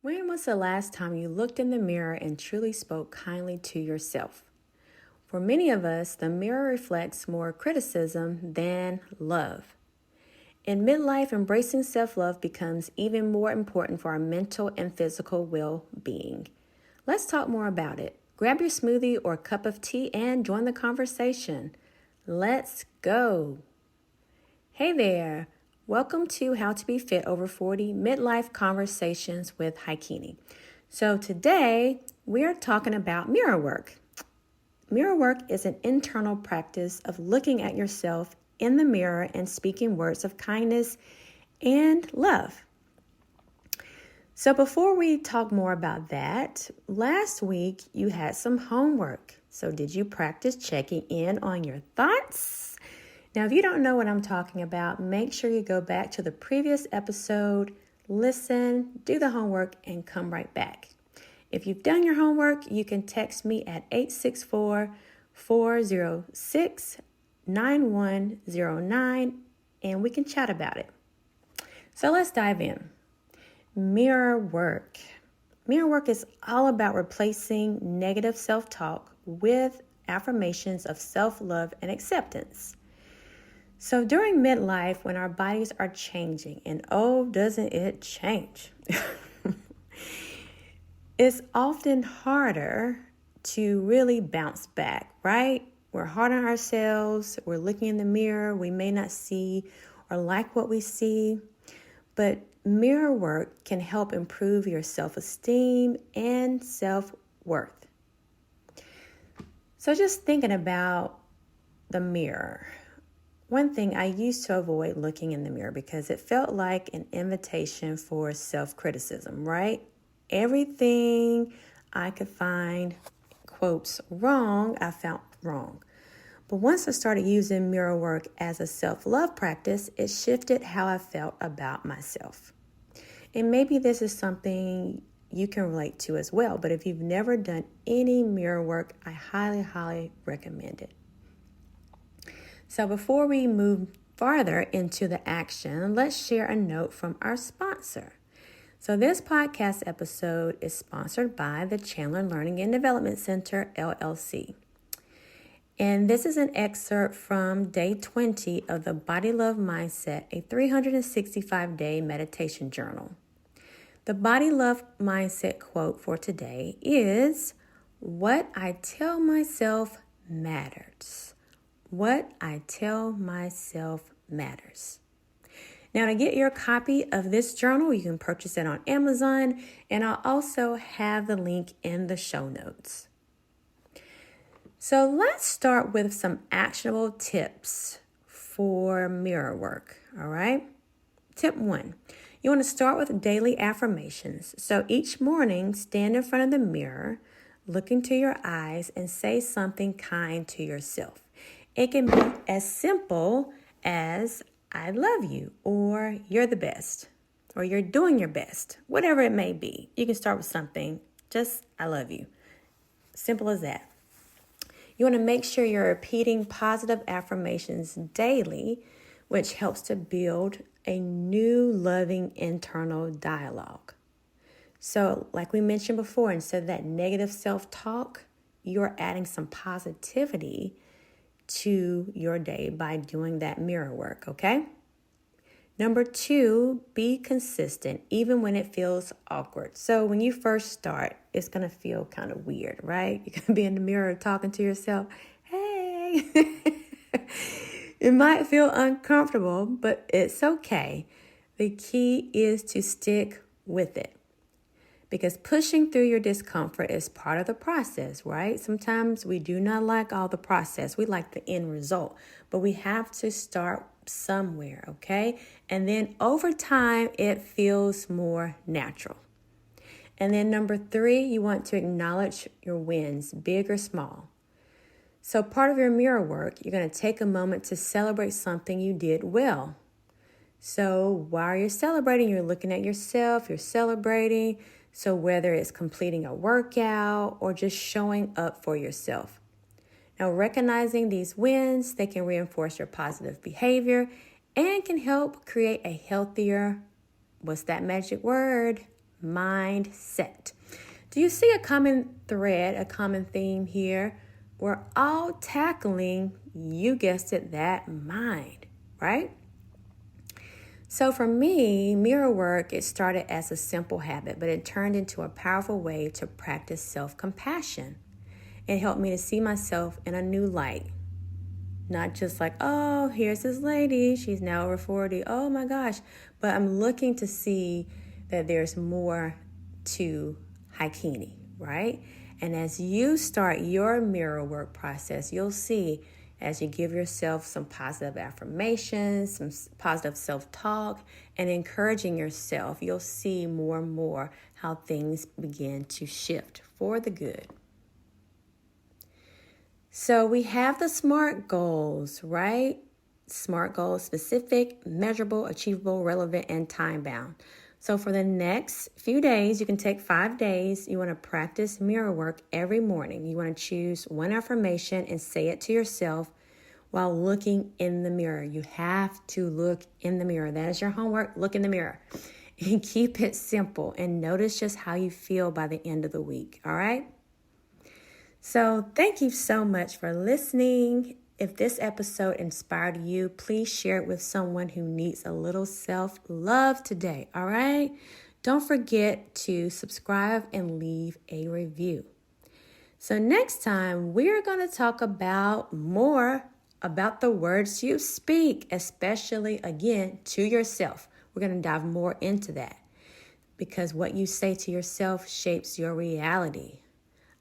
When was the last time you looked in the mirror and truly spoke kindly to yourself? For many of us, the mirror reflects more criticism than love. In midlife, embracing self-love becomes even more important for our mental and physical well-being. Let's talk more about it. Grab your smoothie or cup of tea and join the conversation. Let's go. Hey there. Welcome to How to Be Fit Over 40 Midlife Conversations with Hicunni. So today we are talking about mirror work. Mirror work is an internal practice of looking at yourself in the mirror and speaking words of kindness and love. So before we talk more about that, last week you had some homework. So did you practice checking in on your thoughts? Now, if you don't know what I'm talking about, make sure you go back to the previous episode, listen, do the homework, and come right back. If you've done your homework, you can text me at 864-406-9109, and we can chat about it. So let's dive in. Mirror work. Mirror work is all about replacing negative self-talk with affirmations of self-love and acceptance. So during midlife, when our bodies are changing, and oh, doesn't it change? It's often harder to really bounce back, right? We're hard on ourselves. We're looking in the mirror. We may not see or like what we see, but mirror work can help improve your self-esteem and self-worth. So just thinking about the mirror. One thing, I used to avoid looking in the mirror because it felt like an invitation for self-criticism, right? Everything I could find, quotes, wrong, I found wrong. But once I started using mirror work as a self-love practice, it shifted how I felt about myself. And maybe this is something you can relate to as well. But if you've never done any mirror work, I highly, highly recommend it. So before we move farther into the action, let's share a note from our sponsor. So this podcast episode is sponsored by the Chandler Learning and Development Center, LLC. And this is an excerpt from day 20 of the Body Love Mindset, a 365-day meditation journal. The Body Love Mindset quote for today is, "What I tell myself matters. What I tell myself matters." Now, to get your copy of this journal, you can purchase it on Amazon, and I'll also have the link in the show notes. So let's start with some actionable tips for mirror work, all right? Tip 1, you want to start with daily affirmations. So each morning, stand in front of the mirror, look into your eyes, and say something kind to yourself. It can be as simple as, "I love you," or "you're the best," or "you're doing your best," whatever it may be. You can start with something, just "I love you." Simple as that. You want to make sure you're repeating positive affirmations daily, which helps to build a new loving internal dialogue. So like we mentioned before, instead of that negative self-talk, you're adding some positivity to your day by doing that mirror work, okay? Number 2, be consistent, even when it feels awkward. So when you first start, it's going to feel kind of weird, right? You're going to be in the mirror talking to yourself. Hey! It might feel uncomfortable, but it's okay. The key is to stick with it. Because pushing through your discomfort is part of the process, right? Sometimes we do not like all the process. We like the end result. But we have to start somewhere, okay? And then over time, it feels more natural. And then number 3, you want to acknowledge your wins, big or small. So part of your mirror work, you're going to take a moment to celebrate something you did well. So while you're celebrating, you're looking at yourself, you're celebrating. So whether it's completing a workout or just showing up for yourself. Now, recognizing these wins, they can reinforce your positive behavior and can help create a healthier, what's that magic word? mindset. Do you see a common thread, a common theme here? We're all tackling, you guessed it, that mind, right? So for me, mirror work, it started as a simple habit, but it turned into a powerful way to practice self-compassion. It helped me to see myself in a new light. Not just like, oh, here's this lady, she's now over 40, oh my gosh. But I'm looking to see that there's more to Hicunni, right? And as you start your mirror work process, you'll see as you give yourself some positive affirmations, some positive self-talk, and encouraging yourself, you'll see more and more how things begin to shift for the good. So we have the SMART goals, right? SMART goals: specific, measurable, achievable, relevant, and time-bound. So for the next few days, you can take 5 days. You want to practice mirror work every morning. You want to choose one affirmation and say it to yourself while looking in the mirror. You have to look in the mirror. That is your homework. Look in the mirror. And keep it simple and notice just how you feel by the end of the week, all right? So thank you so much for listening. If this episode inspired you, please share it with someone who needs a little self-love today, all right? Don't forget to subscribe and leave a review. So next time, we're going to talk about more about the words you speak, especially, again, to yourself. We're going to dive more into that because what you say to yourself shapes your reality.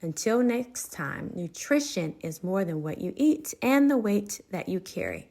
Until next time, nutrition is more than what you eat and the weight that you carry.